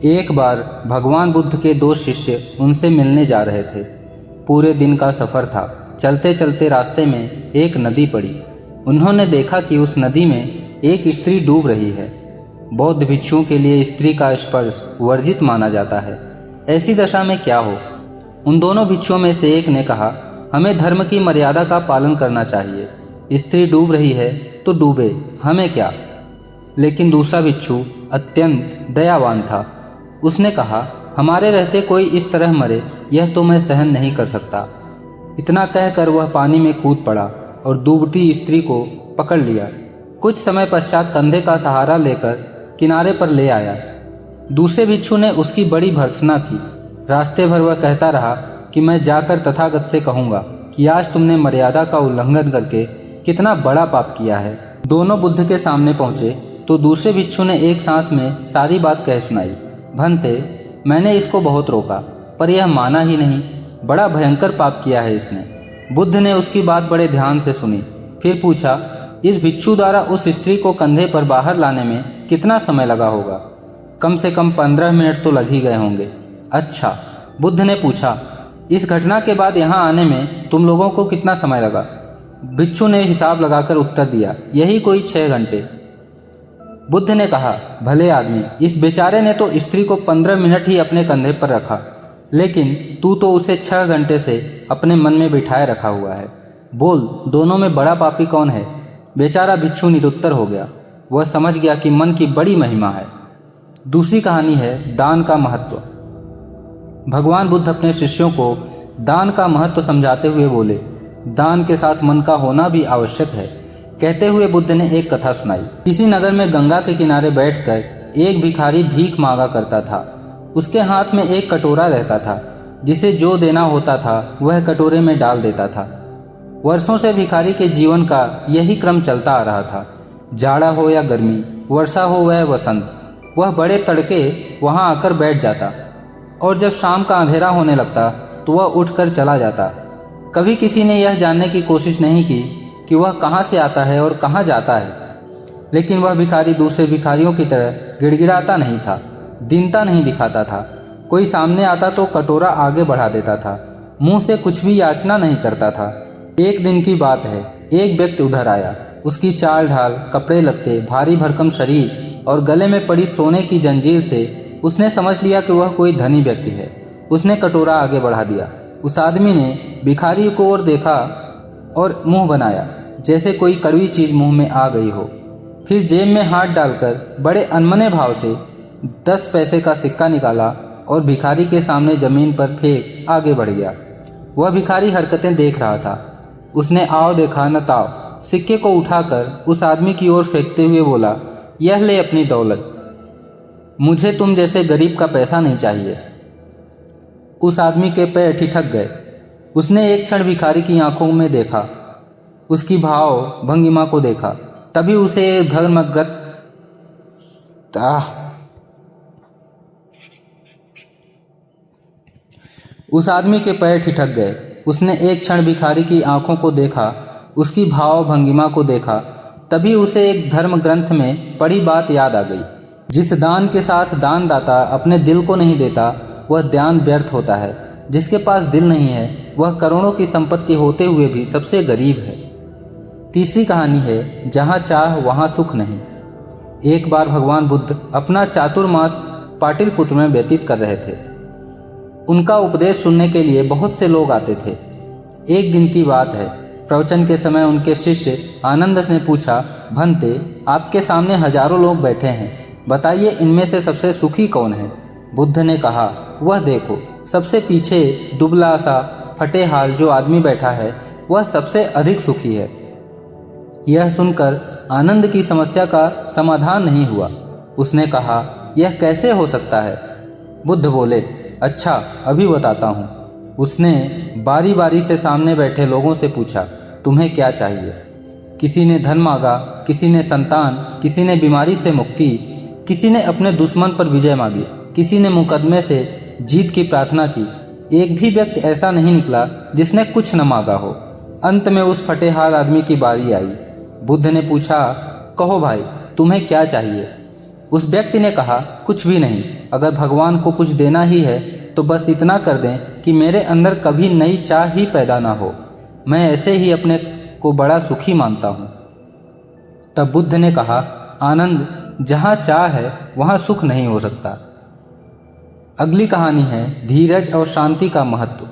एक बार भगवान बुद्ध के दो शिष्य उनसे मिलने जा रहे थे। पूरे दिन का सफ़र था। चलते चलते रास्ते में एक नदी पड़ी। उन्होंने देखा कि उस नदी में एक स्त्री डूब रही है। बौद्ध भिक्षुओं के लिए स्त्री का स्पर्श वर्जित माना जाता है। ऐसी दशा में क्या हो? उन दोनों भिक्षुओं में से एक ने कहा, हमें धर्म की मर्यादा का पालन करना चाहिए। स्त्री डूब रही है तो डूबे, हमें क्या। लेकिन दूसरा भिक्षु अत्यंत दयावान था। उसने कहा, हमारे रहते कोई इस तरह मरे, यह तो मैं सहन नहीं कर सकता। इतना कहकर वह पानी में कूद पड़ा और डूबती स्त्री को पकड़ लिया। कुछ समय पश्चात कंधे का सहारा लेकर किनारे पर ले आया। दूसरे भिक्षु ने उसकी बड़ी भर्त्सना की। रास्ते भर वह कहता रहा कि मैं जाकर तथागत से कहूँगा कि आज तुमने मर्यादा का उल्लंघन करके कितना बड़ा पाप किया है। दोनों बुद्ध के सामने पहुँचे तो दूसरे भिक्षु ने एक सांस में सारी बात कह सुनाई। भंते, मैंने इसको बहुत रोका पर यह माना ही नहीं। बड़ा भयंकर पाप किया है इसने। बुद्ध ने उसकी बात बड़े ध्यान से सुनी। फिर पूछा, इस भिक्षु द्वारा उस स्त्री को कंधे पर बाहर लाने में कितना समय लगा होगा? कम से कम 15 मिनट तो लग ही गए होंगे। अच्छा, बुद्ध ने पूछा, इस घटना के बाद यहाँ आने में तुम लोगों को कितना समय लगा? भिक्षु ने हिसाब लगाकर उत्तर दिया, यही कोई 6 घंटे। बुद्ध ने कहा, भले आदमी, इस बेचारे ने तो स्त्री को 15 मिनट ही अपने कंधे पर रखा, लेकिन तू तो उसे 6 घंटे से अपने मन में बिठाए रखा हुआ है। बोल, दोनों में बड़ा पापी कौन है? बेचारा भिक्षु निरुत्तर हो गया। वह समझ गया कि मन की बड़ी महिमा है। दूसरी कहानी है दान का महत्व। भगवान बुद्ध अपने शिष्यों को दान का महत्व समझाते हुए बोले, दान के साथ मन का होना भी आवश्यक है। कहते हुए बुद्ध ने एक कथा सुनाई। किसी नगर में गंगा के किनारे बैठकर एक भिखारी भीख मांगा करता था। उसके हाथ में एक कटोरा रहता था। जिसे जो देना होता था वह कटोरे में डाल देता था। वर्षों से भिखारी के जीवन का यही क्रम चलता आ रहा था। जाड़ा हो या गर्मी, वर्षा हो वह वसंत, वह बड़े तड़के वहां आकर बैठ जाता और जब शाम का अंधेरा होने लगता तो वह उठकर चला जाता। कभी किसी ने यह जानने की कोशिश नहीं की कि वह कहाँ से आता है और कहाँ जाता है। लेकिन वह भिखारी दूसरे भिखारियों की तरह गिड़गिड़ाता नहीं था, दीनता नहीं दिखाता था। कोई सामने आता तो कटोरा आगे बढ़ा देता था, मुंह से कुछ भी याचना नहीं करता था। एक दिन की बात है, एक व्यक्ति उधर आया। उसकी चाल ढाल, कपड़े लत्ते, भारी भरकम शरीर और गले में पड़ी सोने की जंजीर से उसने समझ लिया कि वह कोई धनी व्यक्ति है। उसने कटोरा आगे बढ़ा दिया। उस आदमी ने भिखारी को ओर देखा और मुंह बनाया जैसे कोई कड़वी चीज मुंह में आ गई हो। फिर जेब में हाथ डालकर बड़े अनमने भाव से 10 पैसे का सिक्का निकाला और भिखारी के सामने जमीन पर फेंक आगे बढ़ गया। वह भिखारी हरकतें देख रहा था। उसने आओ देखा न ताओ सिक्के को उठाकर उस आदमी की ओर फेंकते हुए बोला, यह ले अपनी दौलत, मुझे तुम जैसे गरीब का पैसा नहीं चाहिए। उस आदमी के पैर ठिठक गए। उसने एक क्षण भिखारी की आंखों में देखा, उसकी भाव भंगिमा को देखा। तभी उसे धर्मग्रत उस आदमी के पैर ठिठक गए। उसने एक क्षण भिखारी की आंखों को देखा, उसकी भाव भंगिमा को देखा। तभी उसे एक धर्म ग्रंथ में पढ़ी बात याद आ गई, जिस दान के साथ दानदाता अपने दिल को नहीं देता वह दान व्यर्थ होता है। जिसके पास दिल नहीं है वह करोड़ों की संपत्ति होते हुए भी सबसे गरीब है। तीसरी कहानी है जहाँ चाह वहाँ सुख नहीं। एक बार भगवान बुद्ध अपना चातुर्मास पाटलिपुत्र में व्यतीत कर रहे थे। उनका उपदेश सुनने के लिए बहुत से लोग आते थे। एक दिन की बात है, प्रवचन के समय उनके शिष्य आनंद ने पूछा, भंते, आपके सामने हजारों लोग बैठे हैं, बताइए इनमें से सबसे सुखी कौन है? बुद्ध ने कहा, वह देखो, सबसे पीछे दुबला सा फटे हाल जो आदमी बैठा है वह सबसे अधिक सुखी है। यह सुनकर आनंद की समस्या का समाधान नहीं हुआ। उसने कहा, यह कैसे हो सकता है? बुद्ध बोले, अच्छा अभी बताता हूँ। उसने बारी बारी से सामने बैठे लोगों से पूछा, तुम्हें क्या चाहिए? किसी ने धन मांगा, किसी ने संतान, किसी ने बीमारी से मुक्ति, किसी ने अपने दुश्मन पर विजय मांगी, किसी ने मुकदमे से जीत की प्रार्थना की। एक भी व्यक्ति ऐसा नहीं निकला जिसने कुछ न मांगा हो। अंत में उस फटेहाल आदमी की बारी आई। बुद्ध ने पूछा, कहो भाई, तुम्हें क्या चाहिए? उस व्यक्ति ने कहा, कुछ भी नहीं। अगर भगवान को कुछ देना ही है तो बस इतना कर दें कि मेरे अंदर कभी नई चाह ही पैदा ना हो। मैं ऐसे ही अपने को बड़ा सुखी मानता हूँ। तब बुद्ध ने कहा, आनंद, जहाँ चाह है वहाँ सुख नहीं हो सकता। अगली कहानी है धीरज और शांति का महत्व।